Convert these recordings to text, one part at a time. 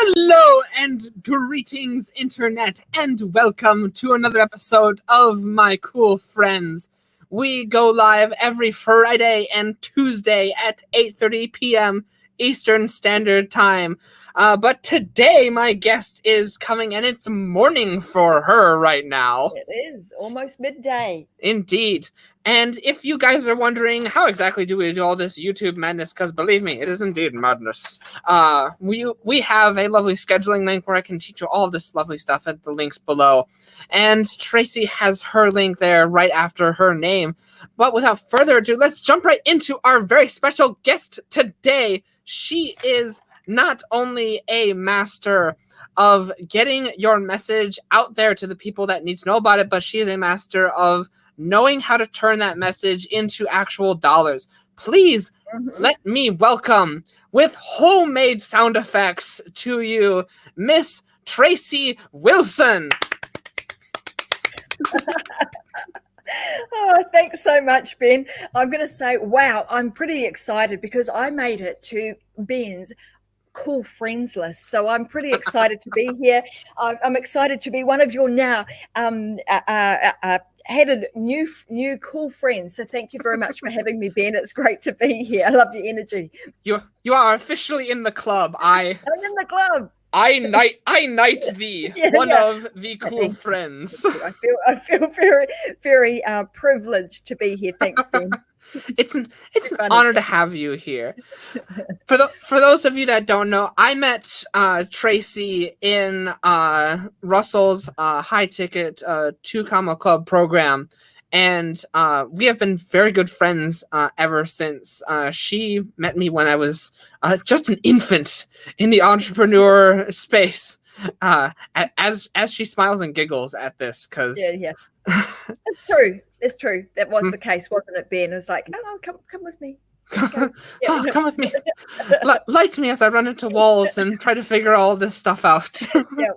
Hello and greetings, Internet, and welcome to another episode of My Cool Friends. We go live every Friday and Tuesday at 8:30 p.m. Eastern Standard Time. But today my guest is coming, and it's morning for her right now. It is almost midday. Indeed. And if you guys are wondering how exactly do we do all this YouTube madness, because believe me, it is indeed madness. We have a lovely scheduling link where I can teach you all of this lovely stuff at the links below. And Tracy has her link there right after her name. But without further ado, let's jump right into our very special guest today. She is not only a master of getting your message out there to the people that need to know about it, but she is a master of knowing how to turn that message into actual dollars. Please let me welcome, with homemade sound effects to you, Miss Tracy Wilson. Oh, thanks so much, Ben. I'm going to say, wow, I'm pretty excited because I made it to Ben's cool friends list. So I'm pretty excited to be here. I'm excited to be one of your now headed new cool friends. So thank you very much for having me, Ben. It's great to be here. I love your energy. You are officially in the club. I'm in the club. I knight thee, of the cool friends. I feel very, very privileged to be here. Thanks, Ben. It's an honor to have you here. For those of you that don't know, I met Tracy in Russell's high ticket 2 Comma Club program, and we have been very good friends ever since. She met me when I was just an infant in the entrepreneur space. As she smiles and giggles at this, because yeah. It's true. It's true. That was the case, wasn't it, Ben? It was like, oh, come with me. Come come with me. Light me as I run into walls and try to figure all this stuff out. Yeah.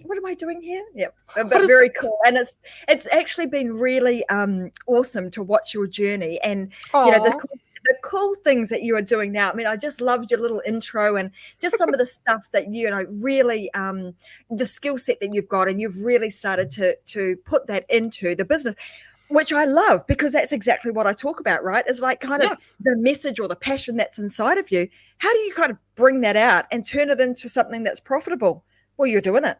What am I doing here? Yeah, but very cool. And it's actually been really awesome to watch your journey, and the cool things that you are doing now. I mean, I just loved your little intro and just some of the stuff that really the skill set that you've got, and you've really started to put that into the business, which I love, because that's exactly what I talk about, right? It's like kind of the message or the passion that's inside of you. How do you kind of bring that out and turn it into something that's profitable? Well, you're doing it.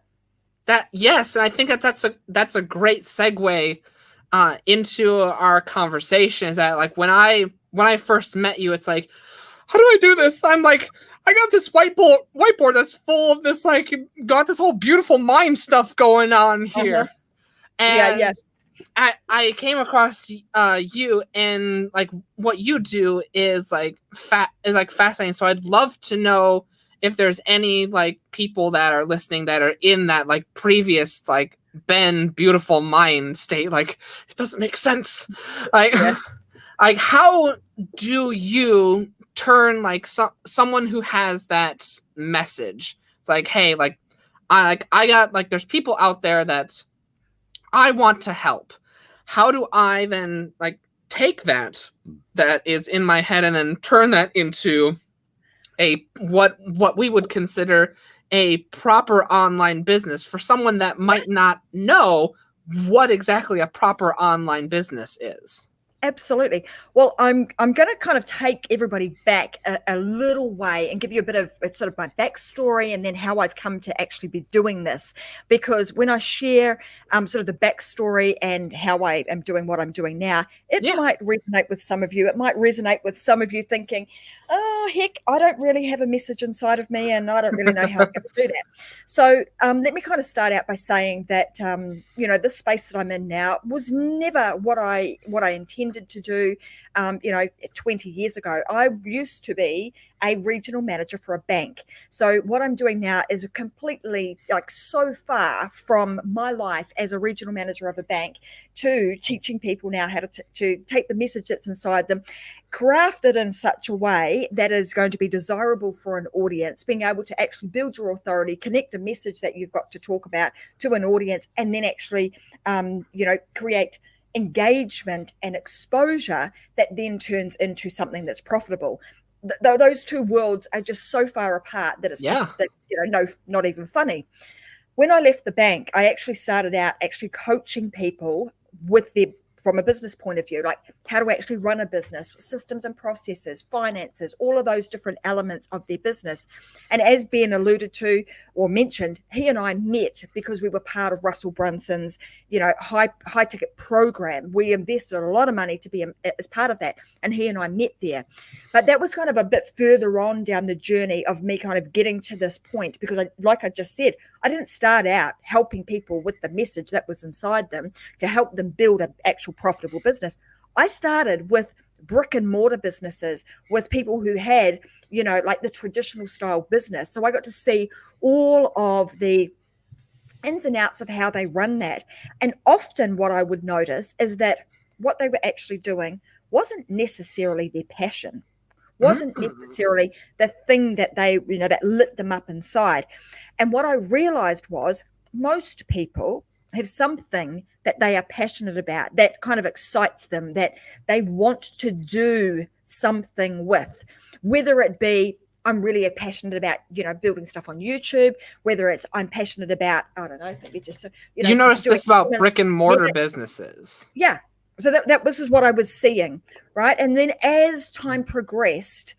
Yes, and I think that's a great segue into our conversation. Is that, like, when I first met you, it's like, how do I do this? I'm like, I got this whiteboard that's full of this, like, got this whole beautiful mind stuff going on here. And I came across you, and like what you do is fascinating. So I'd love to know if there's any like people that are listening that are in that like previous like Ben beautiful mind state. Like, it doesn't make sense. Like, like, how do you turn like someone who has that message? It's like, hey, like I got, like, there's people out there that I want to help. How do I then like take that is in my head and then turn that into what we would consider a proper online business for someone that might not know what exactly a proper online business is? Absolutely. Well, I'm going to kind of take everybody back a little way and give you a bit of sort of my backstory, and then how I've come to actually be doing this. Because when I share sort of the backstory and how I am doing what I'm doing now, it might resonate with some of you. It might resonate with some of you thinking, oh, heck, I don't really have a message inside of me, and I don't really know how I'm going to do that. So let me kind of start out by saying that, this space that I'm in now was never what I intended to do. 20 years ago, I used to be a regional manager for a bank. So what I'm doing now is completely, like, so far from my life as a regional manager of a bank to teaching people now how to take the message that's inside them, craft it in such a way that is going to be desirable for an audience, being able to actually build your authority, connect a message that you've got to talk about to an audience, and then actually, create engagement and exposure that then turns into something that's profitable. those two worlds are just so far apart that it's Yeah. just that, no, not even funny. When I left the bank, I actually started out actually coaching people with their from a business point of view, like how to actually run a business, systems and processes, finances, all of those different elements of their business. And as Ben alluded to or mentioned, he and I met because we were part of Russell Brunson's, high ticket program. We invested a lot of money to be as part of that, and he and I met there. But that was kind of a bit further on down the journey of me kind of getting to this point, because like I just said, I didn't start out helping people with the message that was inside them to help them build an actual profitable business. I started with brick and mortar businesses, with people who had, like the traditional style business. So I got to see all of the ins and outs of how they run that. And often what I would notice is that what they were actually doing wasn't necessarily their passion, wasn't necessarily the thing that they, that lit them up inside. And what I realized was most people have something that they are passionate about, that kind of excites them, that they want to do something with, whether it be I'm really passionate about, building stuff on YouTube, whether it's I'm passionate about, I don't know, maybe just, You noticed doing this about brick and mortar businesses. Yeah. So that was what I was seeing, right? And then as time progressed,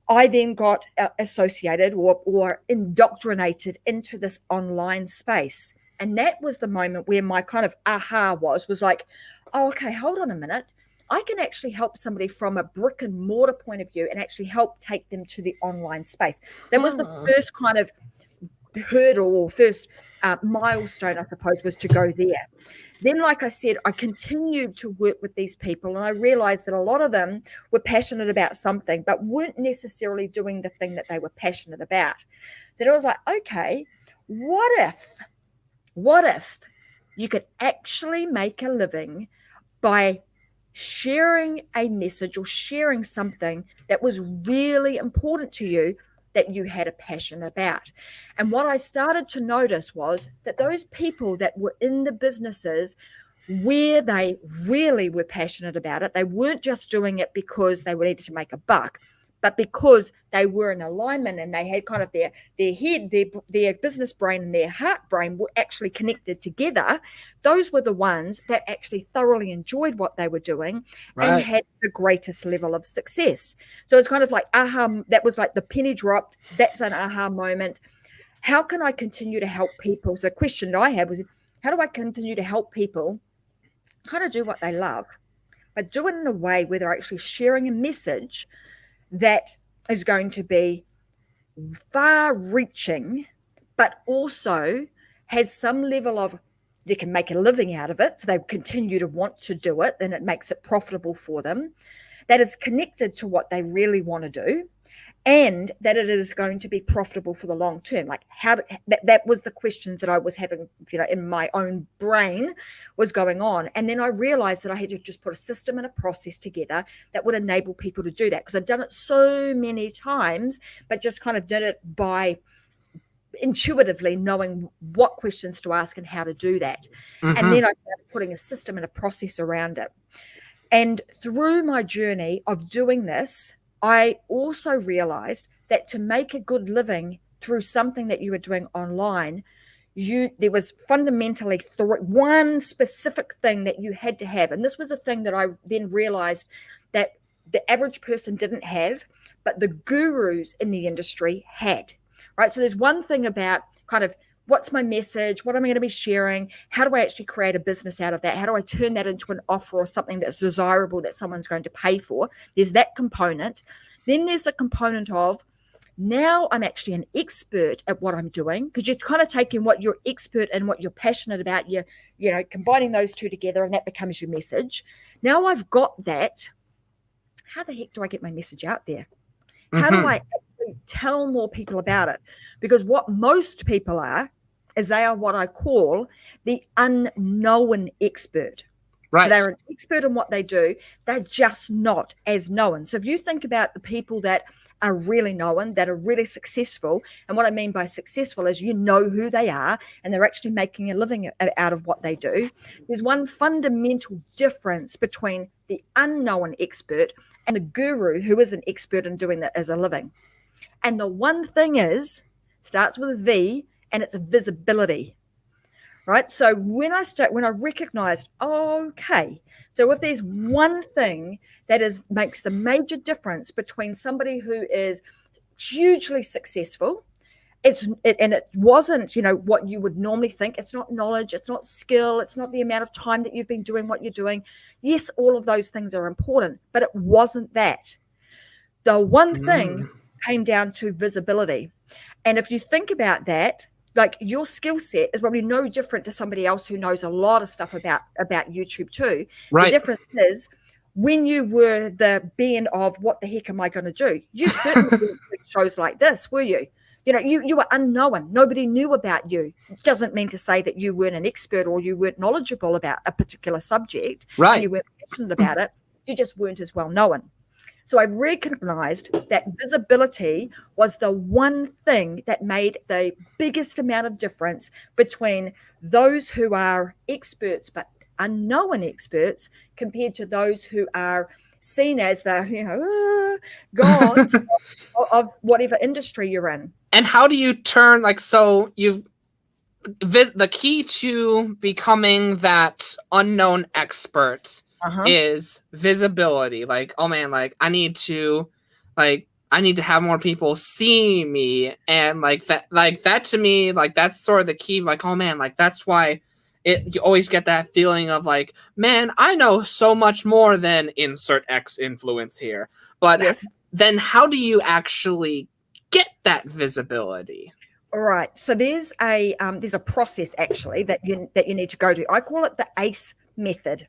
I then got associated or indoctrinated into this online space. And that was the moment where my kind of aha was like, oh, okay, hold on a minute. I can actually help somebody from a brick and mortar point of view and actually help take them to the online space. That was the first kind of hurdle or first milestone, I suppose, was to go there. Then, like I said, I continued to work with these people, and I realized that a lot of them were passionate about something, but weren't necessarily doing the thing that they were passionate about. So I was like, okay, what if you could actually make a living by sharing a message or sharing something that was really important to you, that you had a passion about? And what I started to notice was that those people that were in the businesses where they really were passionate about it, they weren't just doing it because they needed to make a buck, but because they were in alignment and they had kind of their head, their business brain and their heart brain were actually connected together. Those were the ones that actually thoroughly enjoyed what they were doing and had the greatest level of success. So it's kind of like, aha, that was like the penny dropped. That's an aha moment. How can I continue to help people? So the question that I had was, how do I continue to help people kind of do what they love, but do it in a way where they're actually sharing a message that is going to be far reaching, but also has some level of, they can make a living out of it, so they continue to want to do it, and it makes it profitable for them, that is connected to what they really want to do, and that it is going to be profitable for the long term. Like that was the questions that I was having, in my own brain was going on. And then I realized that I had to just put a system and a process together that would enable people to do that, because I'd done it so many times, but just kind of did it by intuitively knowing what questions to ask and how to do that. And then I started putting a system and a process around it. And through my journey of doing this, I also realized that to make a good living through something that you were doing online, there was fundamentally one specific thing that you had to have. And this was a thing that I then realized that the average person didn't have, but the gurus in the industry had, right? So there's one thing about kind of, what's my message? What am I going to be sharing? How do I actually create a business out of that? How do I turn that into an offer or something that's desirable that someone's going to pay for? There's that component. Then there's the component of, now I'm actually an expert at what I'm doing, because you're kind of taking what you're expert and what you're passionate about, you're combining those two together, and that becomes your message. Now I've got that. How the heck do I get my message out there? How do I actually tell more people about it? Because what most people are, is they are what I call the unknown expert. Right. So they're an expert in what they do. They're just not as known. So if you think about the people that are really known, that are really successful. And what I mean by successful is you know who they are and they're actually making a living out of what they do. There's one fundamental difference between the unknown expert and the guru who is an expert in doing that as a living. And the one thing is, starts with a V, and it's a visibility. Right. So when I recognized, okay, so if there's one thing that makes the major difference between somebody who is hugely successful, and it wasn't, what you would normally think. It's not knowledge, it's not skill, it's not the amount of time that you've been doing what you're doing. Yes, all of those things are important, but it wasn't that. The one thing came down to visibility. And if you think about that, like, your skill set is probably no different to somebody else who knows a lot of stuff about YouTube too. Right. The difference is, when you were the being of what the heck am I going to do, you certainly didn't do shows like this, were you? You were unknown. Nobody knew about you. It doesn't mean to say that you weren't an expert or you weren't knowledgeable about a particular subject, right, and you weren't passionate about it. You just weren't as well known. So I recognized that visibility was the one thing that made the biggest amount of difference between those who are experts but unknown experts compared to those who are seen as the gods of whatever industry you're in. And how do you turn, so the key to becoming that unknown expert is visibility. Oh man, I need to have more people see me, and that to me, that's sort of the key. Oh man, that's why you always get that feeling of man, I know so much more than insert X influence here. But yes. Then how do you actually get that visibility? All right. So there's a process actually that you need to go to. I call it the ACE method.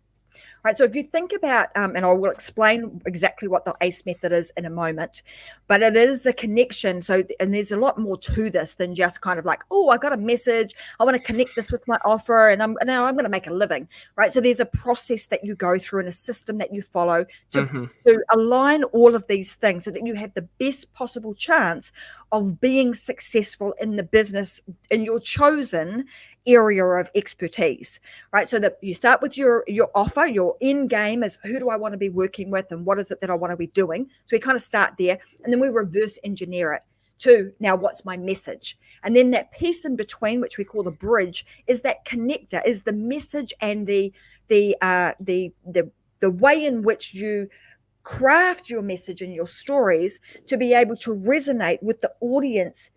Right. So if you think about, and I will explain exactly what the ACE method is in a moment, but it is the connection. So, and there's a lot more to this than just kind of oh, I got a message, I want to connect this with my offer, and I'm going to make a living. Right. So there's a process that you go through and a system that you follow to align all of these things so that you have the best possible chance of being successful in the business in your chosen area of expertise, right? So that you start with your offer, your end game is, who do I want to be working with and what is it that I want to be doing? So we kind of start there, and then we reverse engineer it to, now what's my message? And then that piece in between, which we call the bridge, is that connector, is the message and the way in which you craft your message and your stories to be able to resonate with the audience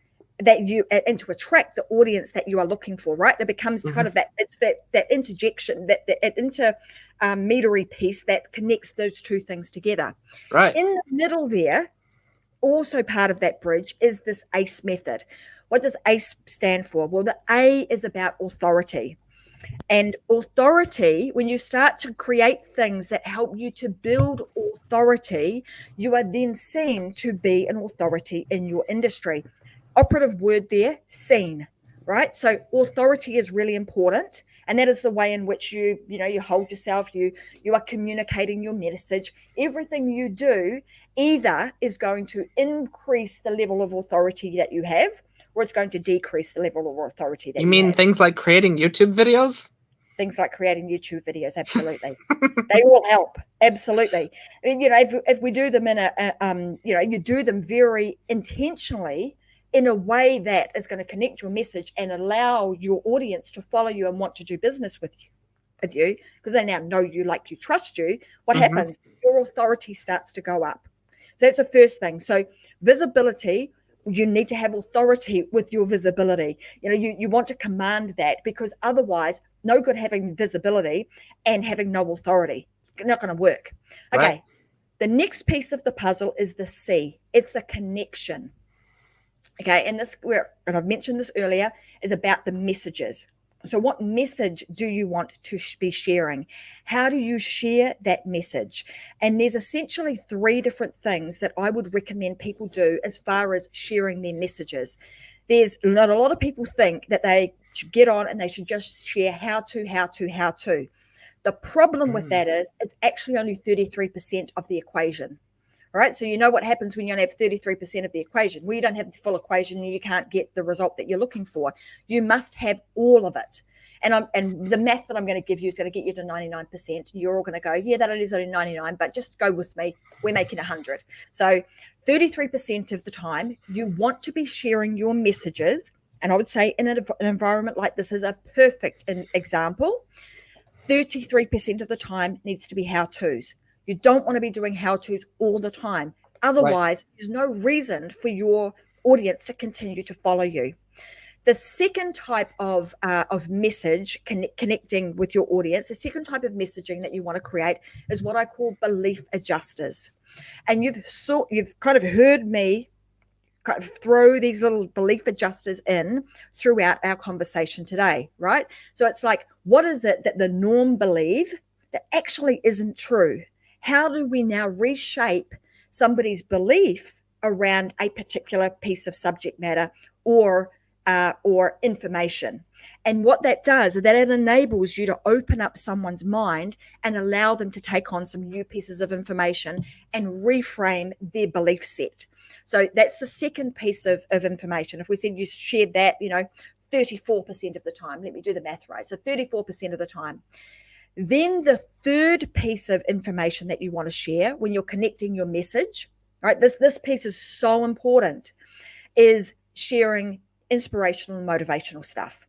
and to attract the audience that you are looking for, right? It becomes kind of that interjection, that intermediary piece that connects those two things together. Right. In the middle there, also part of that bridge, is this ACE method. What does ACE stand for? Well, the A is about authority. And authority, when you start to create things that help you to build authority, you are then seen to be an authority in your industry. Operative word there, seen, right? So authority is really important. And that is the way in which you hold yourself, you are communicating your message. Everything you do either is going to increase the level of authority that you have, or it's going to decrease the level of authority that you have. You mean things like creating YouTube videos? Things like creating YouTube videos, absolutely. They all help, absolutely. I mean, if we do them in you do them very intentionally in a way that is going to connect your message and allow your audience to follow you and want to do business with you, because they now know you, like you, trust you. What happens? Your authority starts to go up. So that's the first thing. So visibility, you need to have authority with your visibility. You want to command that, because otherwise, no good having visibility and having no authority. It's not going to work. Okay. Right. The next piece of the puzzle is the C. It's the connection. Okay. And I've mentioned this earlier, is about the messages. So what message do you want to be sharing? How do you share that message? And there's essentially 3 different things that I would recommend people do as far as sharing their messages. There's not a lot of people think that they should get on and they should just share how to. The problem with that is it's actually only 33% of the equation, All right. So you know what happens when you only have 33% of the equation. Well, you don't have the full equation and you can't get the result that you're looking for. You must have all of it. And the math that I'm going to give you is going to get you to 99%. You're all going to go, yeah, that is only 99, but just go with me. We're making 100. So 33% of the time, you want to be sharing your messages. And I would say in an environment like this is a perfect example. 33% of the time needs to be how-tos. You don't want to be doing how-tos all the time. Otherwise, There's no reason for your audience to continue to follow you. The second type of message connecting with your audience, the second type of messaging that you want to create is what I call belief adjusters. And you've kind of heard me kind of throw these little belief adjusters in throughout our conversation today, right? So it's like, what is it that the norm believe that actually isn't true? How do we now reshape somebody's belief around a particular piece of subject matter or information? And what that does is that it enables you to open up someone's mind and allow them to take on some new pieces of information and reframe their belief set. So that's the second piece of information. If we said you shared that, 34% of the time, let me do the math right. So 34% of the time. Then the third piece of information that you want to share when you're connecting your message, right? This piece is so important, is sharing inspirational and motivational stuff.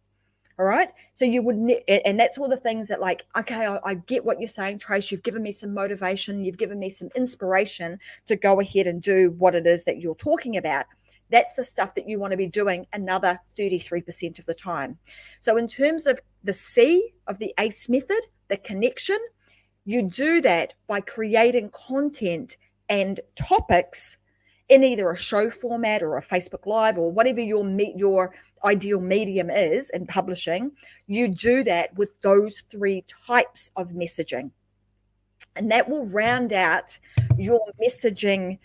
All right. So you would, and that's all the things that like, okay, I get what you're saying, Trace. You've given me some motivation. You've given me some inspiration to go ahead and do what it is that you're talking about. That's the stuff that you want to be doing another 33% of the time. So in terms of the C of the ACE method, the connection, you do that by creating content and topics in either a show format or a Facebook Live or whatever your ideal medium is in publishing. You do that with those three types of messaging. And that will round out your messaging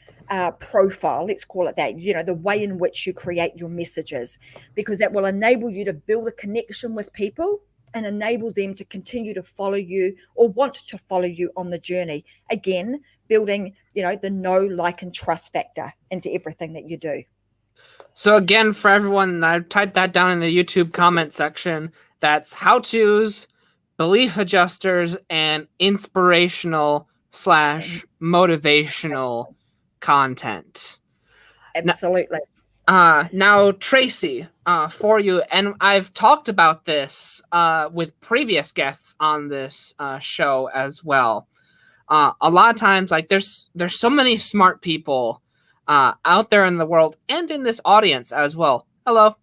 profile, let's call it that, the way in which you create your messages, because that will enable you to build a connection with people and enable them to continue to follow you or want to follow you on the journey. Again, building, the know, like, and trust factor into everything that you do. So again, for everyone, I've typed that down in the YouTube comment section. That's how-tos, belief adjusters, and inspirational / motivational content. Absolutely. Now, Tracy, for you, and I've talked about this with previous guests on this show as well. A lot of times, like there's so many smart people out there in the world and in this audience as well. Hello.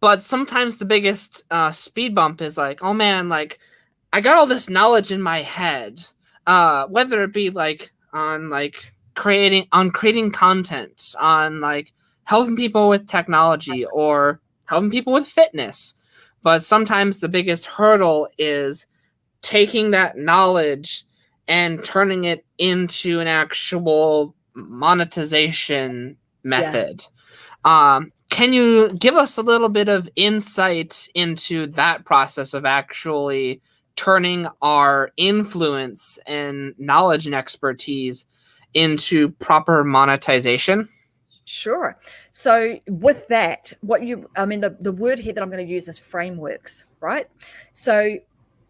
But sometimes the biggest speed bump is like, oh man, like I got all this knowledge in my head, whether it be like on like creating content, on like helping people with technology or helping people with fitness. But sometimes the biggest hurdle is taking that knowledge and turning it into an actual monetization method. Yeah. Can you give us a little bit of insight into that process of actually turning our influence and knowledge and expertise into proper monetization? Sure. So with that, the word here that I'm going to use is frameworks, right? So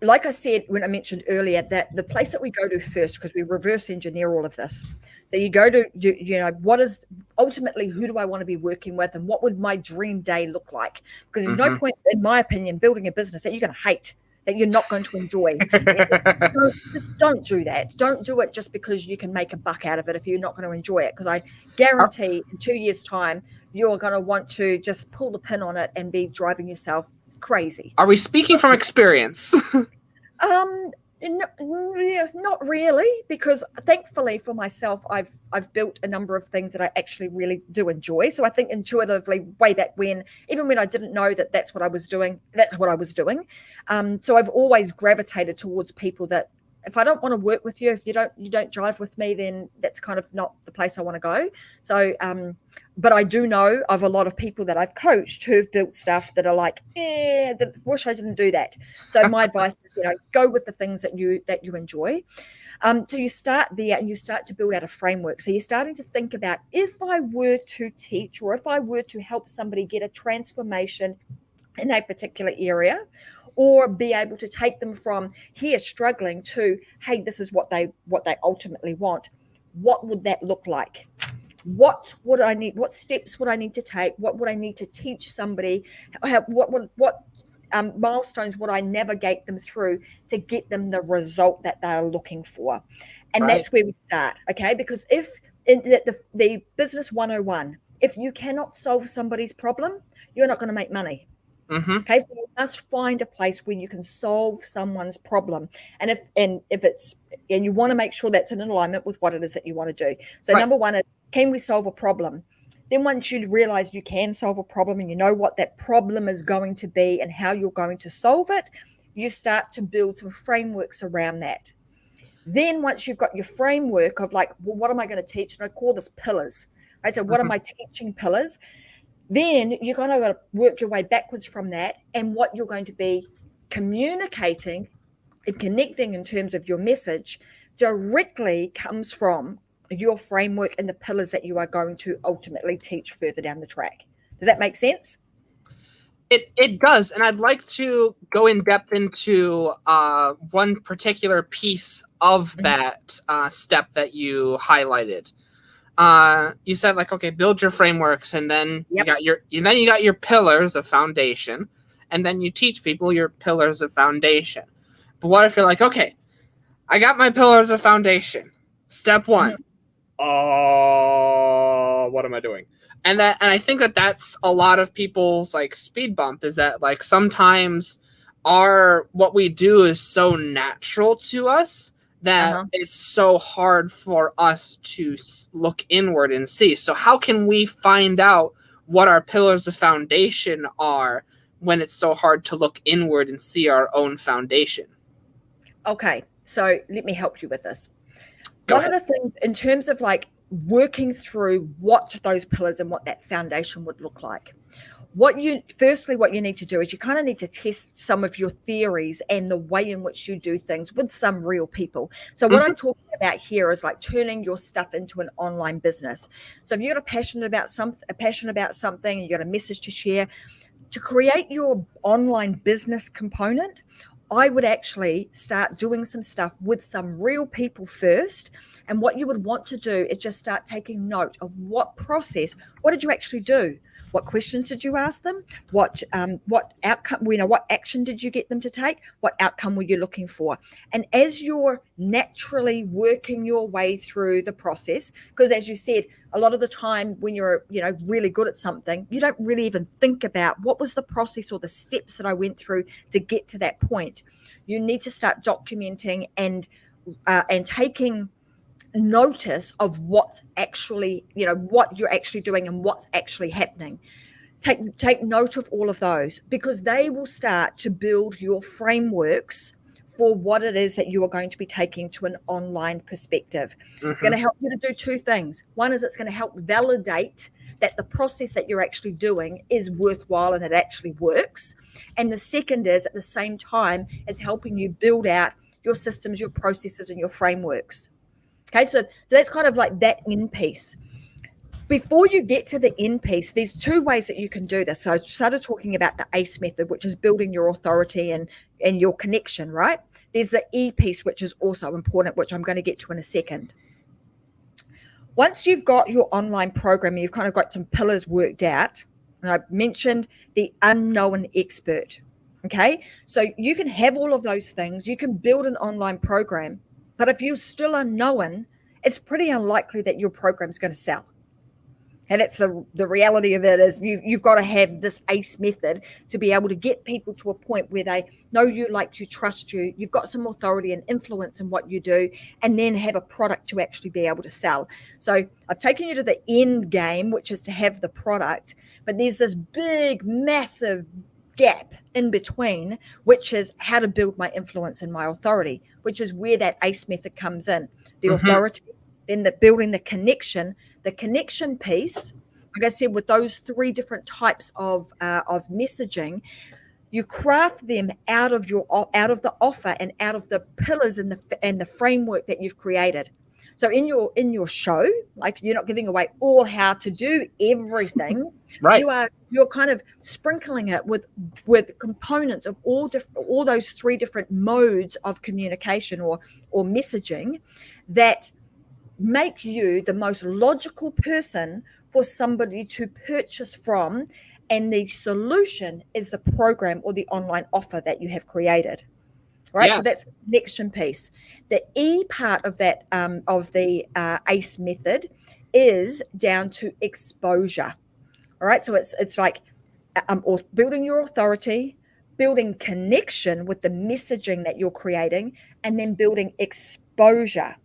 like I said, when I mentioned earlier, that the place that we go to first, because we reverse engineer all of this. So you go to, what is ultimately, who do I want to be working with and what would my dream day look like? Because there's no point, in my opinion, building a business that you're going to hate, that you're not going to enjoy. Just don't do that. Don't do it just because you can make a buck out of it if you're not going to enjoy it. Because I guarantee in 2 years' time, you're going to want to just pull the pin on it and be driving yourself crazy. Are we speaking from experience? Not really, because thankfully for myself, I've built a number of things that I actually really do enjoy. So I think intuitively, way back when, even when I didn't know that that's what I was doing, that's what I was doing. So I've always gravitated towards people that, if I don't want to work with you, if you don't jive with me, then that's kind of not the place I want to go. So But I do know of a lot of people that I've coached who've built stuff that are like, wish I didn't do that. So my advice is, go with the things that you enjoy. So you start there and you start to build out a framework. So you're starting to think about, if I were to teach, or if I were to help somebody get a transformation in a particular area, or be able to take them from here struggling to, hey, this is what they ultimately want, what would that look like? What would I need? What steps would I need to take? What would I need to teach somebody? What milestones would I navigate them through to get them the result that they're looking for? And Right. that's where we start, okay? Because if in the business 101, if you cannot solve somebody's problem, you're not going to make money. Mm-hmm. Okay, so you must find a place where you can solve someone's problem, and if you want to make sure that's in alignment with what it is that you want to do. So Right. number one is, can we solve a problem? Then once you realize you can solve a problem and you know what that problem is going to be and how you're going to solve it, you start to build some frameworks around that. Then once you've got your framework of like, well, what am I going to teach? And I call this pillars. Right? So what Mm-hmm. am I teaching pillars? Then you're going to work your way backwards from that, and what you're going to be communicating and connecting in terms of your message directly comes from your framework and the pillars that you are going to ultimately teach further down the track. Does that make sense? It does, and I'd like to go in depth into one particular piece of that step that you highlighted. You said, like, okay, build your frameworks, and then Yep. you got your pillars of foundation, and then you teach people your pillars of foundation. But what if you're like, okay, I got my pillars of foundation. Step one. What am I doing? And I think that's a lot of people's like speed bump, is that like sometimes what we do is so natural to us that Uh-huh. it's so hard for us to look inward and see. So how can we find out what our pillars of foundation are when it's so hard to look inward and see our own foundation? Okay, so let me help you with this. Go One ahead. of the things in terms of like working through what those pillars and what that foundation would look like, what you need to do is you kind of need to test some of your theories and the way in which you do things with some real people. So what Mm-hmm. I'm talking about here is like turning your stuff into an online business. So if you're passionate about something, you got a message to share, to create your online business component, I would actually start doing some stuff with some real people first. And what you would want to do is just start taking note of what did you actually do? What questions did you ask them? What outcome, what action did you get them to take? What outcome were you looking for? And as you're naturally working your way through the process, because as you said, a lot of the time when you're, really good at something, you don't really even think about what was the process or the steps that I went through to get to that point. You need to start documenting and taking notice of what's actually, what you're actually doing and what's actually happening. Take note of all of those, because they will start to build your frameworks for what it is that you are going to be taking to an online perspective. It's going Mm-hmm. to help you to do two things. One is it's going to help validate that the process that you're actually doing is worthwhile and it actually works. And the second is, at the same time, it's helping you build out your systems, your processes, and your frameworks. Okay, so that's kind of like that end piece. Before you get to the end piece, there's two ways that you can do this. So I started talking about the ACE method, which is building your authority and your connection, right? There's the E piece, which is also important, which I'm going to get to in a second. Once you've got your online program, you've kind of got some pillars worked out, and I mentioned the unknown expert. Okay, so you can have all of those things, you can build an online program, but if you're still unknown, it's pretty unlikely that your program is going to sell. And that's the reality of it, is you've got to have this ACE method to be able to get people to a point where they know you, like you, trust you, you've got some authority and influence in what you do, and then have a product to actually be able to sell. So I've taken you to the end game, which is to have the product, but there's this big, massive gap in between, which is how to build my influence and my authority, which is where that ACE method comes in. The Mm-hmm. authority, then the building the connection piece like I said, with those 3 different types of messaging, you craft them out of the offer and out of the pillars and the framework that you've created. So in your show, like, you're not giving away all how to do everything. Right. You're kind of sprinkling it with components of all those 3 different modes of communication or messaging that make you the most logical person for somebody to purchase from, and the solution is the program or the online offer that you have created. Right, Yes. so that's the connection piece. The E part of that of the ACE method is down to exposure. All right, so it's like building your authority, building connection with the messaging that you're creating, and then building exposure.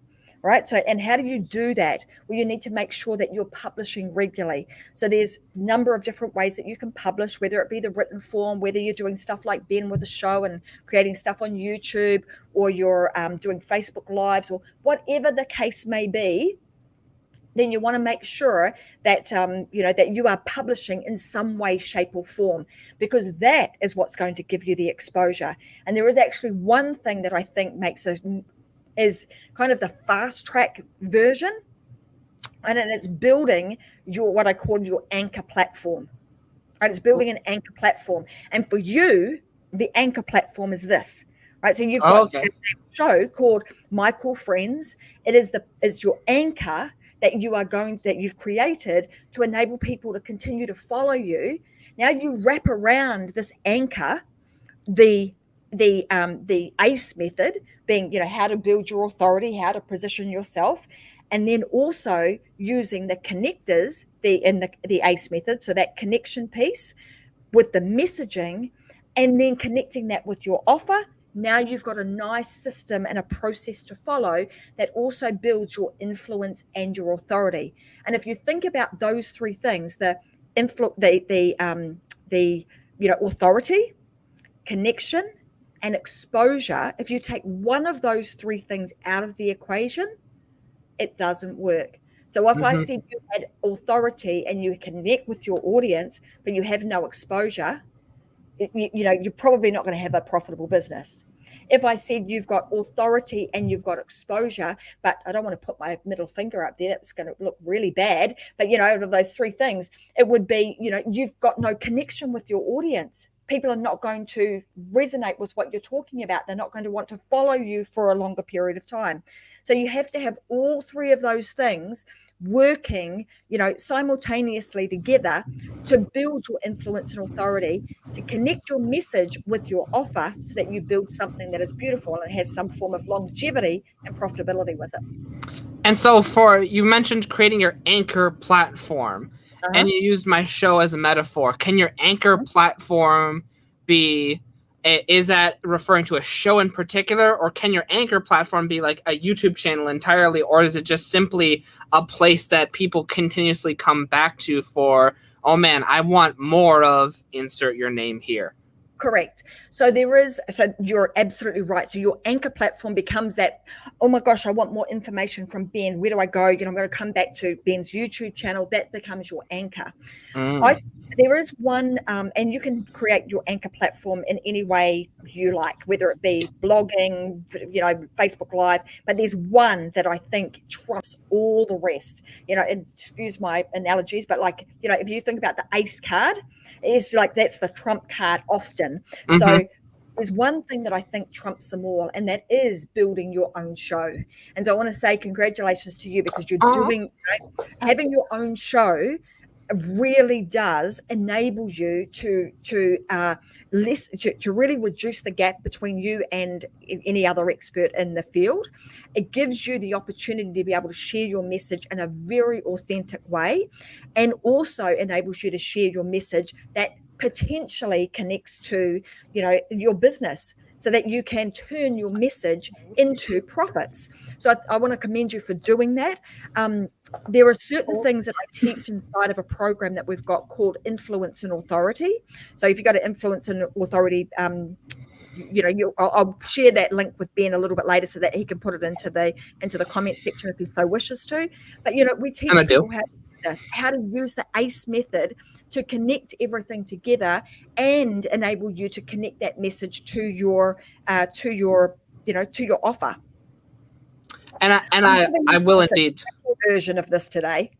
Right. So, and how do you do that? Well, you need to make sure that you're publishing regularly. So there's a number of different ways that you can publish, whether it be the written form, whether you're doing stuff like Ben with the show and creating stuff on YouTube, or you're doing Facebook Lives, or whatever the case may be. Then you want to make sure that that you are publishing in some way, shape, or form, because that is what's going to give you the exposure. And there is actually one thing that I think is kind of the fast track version, and it's building what I call your anchor platform. Right, it's building an anchor platform, and for you, the anchor platform is this. Right, so you've got a show called My Cool Friends. It is your anchor that you've created to enable people to continue to follow you. Now you wrap around this anchor the ACE method, being how to build your authority, how to position yourself, and then also using the connectors in the ACE method, so that connection piece with the messaging, and then connecting that with your offer. Now you've got a nice system and a process to follow that also builds your influence and your authority. And if you think about those 3 things, the authority, connection, and exposure, if you take one of those 3 things out of the equation, it doesn't work. So if I said you had authority and you connect with your audience, but you have no exposure, you're probably not going to have a profitable business. If I said you've got authority and you've got exposure, but I don't want to put my middle finger up there, that's going to look really bad. But, out of those 3 things, it would be, you've got no connection with your audience. People are not going to resonate with what you're talking about. They're not going to want to follow you for a longer period of time. So you have to have all 3 of those things working, simultaneously together to build your influence and authority, to connect your message with your offer so that you build something that is beautiful and has some form of longevity and profitability with it. And so you mentioned creating your anchor platform, and you used my show as a metaphor. Can your anchor platform is that referring to a show in particular, or can your anchor platform be like a YouTube channel entirely, or is it just simply a place that people continuously come back to for, oh man, I want more of insert your name here? Correct. So you're absolutely right. So your anchor platform becomes that, oh my gosh, I want more information from Ben. Where do I go? I'm going to come back to Ben's YouTube channel. That becomes your anchor. There is one, and you can create your anchor platform in any way you like, whether it be blogging, Facebook Live, but there's one that I think trumps all the rest, and excuse my analogies, but if you think about the ACE card, it's like that's the trump card often. So there's one thing that I think trumps them all, and that is building your own show. And so I want to say congratulations to you, because you're having your own show really does enable you to really reduce the gap between you and any other expert in the field. It gives you the opportunity to be able to share your message in a very authentic way, and also enables you to share your message that potentially connects to your business, so that you can turn your message into profits. So I want to commend you for doing that. There are certain things that I teach inside of a program that we've got called Influence and Authority. So if you go to Influence and Authority, I'll share that link with Ben a little bit later so that he can put it into the comment section if he so wishes to. But we teach people this, how to use the ACE method to connect everything together and enable you to connect that message to your to your offer. And I will indeed. Version of this today.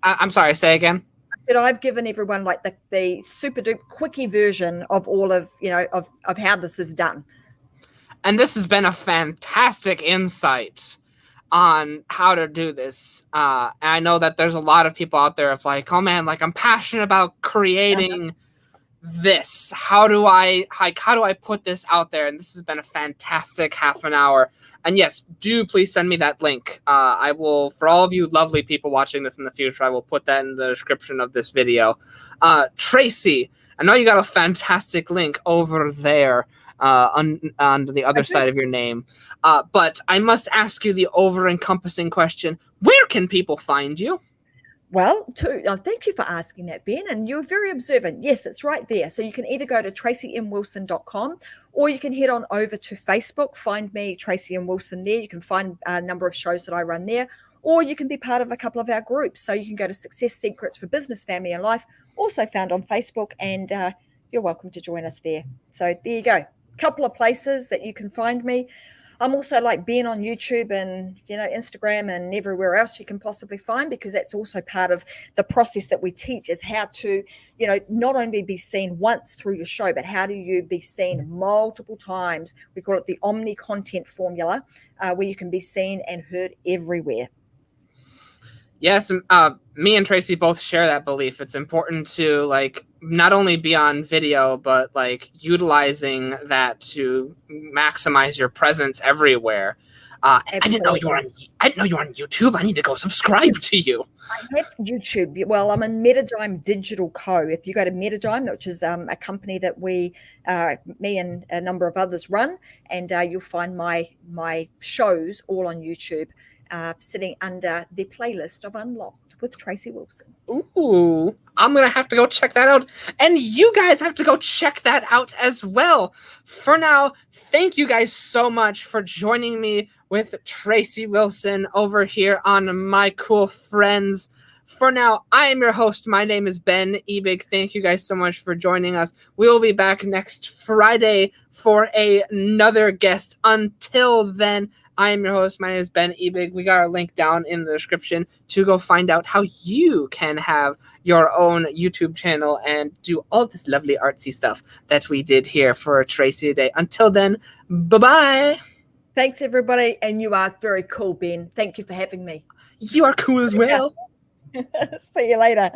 I'm sorry, say again. That I've given everyone like the super duper quickie version of all of of how this is done. And this has been a fantastic insight on how to do this. And I know that there's a lot of people out there of like, oh man, like I'm passionate about creating this. How do I put this out there? And this has been a fantastic half an hour. And yes, do please send me that link. I will, for all of you lovely people watching this in the future, I will put that in the description of this video. Tracy, I know you got a fantastic link over there on the other side of your name. But I must ask you the over-encompassing question. Where can people find you? Well, thank you for asking that, Ben, and you're very observant. Yes, it's right there. So you can either go to tracymwilson.com or you can head on over to Facebook, find me, Tracy and Wilson there. You can find a number of shows that I run there, or you can be part of a couple of our groups. So you can go to Success Secrets for Business, Family and Life, also found on Facebook, and you're welcome to join us there. So there you go. A couple of places that you can find me. I'm also like Ben on YouTube and, Instagram and everywhere else you can possibly find, because that's also part of the process that we teach is how to, not only be seen once through your show, but how do you be seen multiple times? We call it the omni content formula, where you can be seen and heard everywhere. Yes, me and Tracy both share that belief. It's important to like not only be on video, but like utilizing that to maximize your presence everywhere. I didn't know you were on YouTube. I need to go subscribe to you. I have YouTube. Well, I'm in Metadime Digital Co. If you go to Metadime, which is a company that me and a number of others run, and you'll find my shows all on YouTube. Sitting under the playlist of Unlocked with Tracy Wilson. Ooh, I'm going to have to go check that out. And you guys have to go check that out as well. For now, thank you guys so much for joining me with Tracy Wilson over here on My Cool Friends. For now, I am your host. My name is Ben Ebig. Thank you guys so much for joining us. We will be back next Friday for another guest. Until then, I am your host. My name is Ben Ebig. We got our link down in the description to go find out how you can have your own YouTube channel and do all this lovely artsy stuff that we did here for Tracy today. Until then, bye-bye. Thanks, everybody. And you are very cool, Ben. Thank you for having me. You are cool as well. See you later.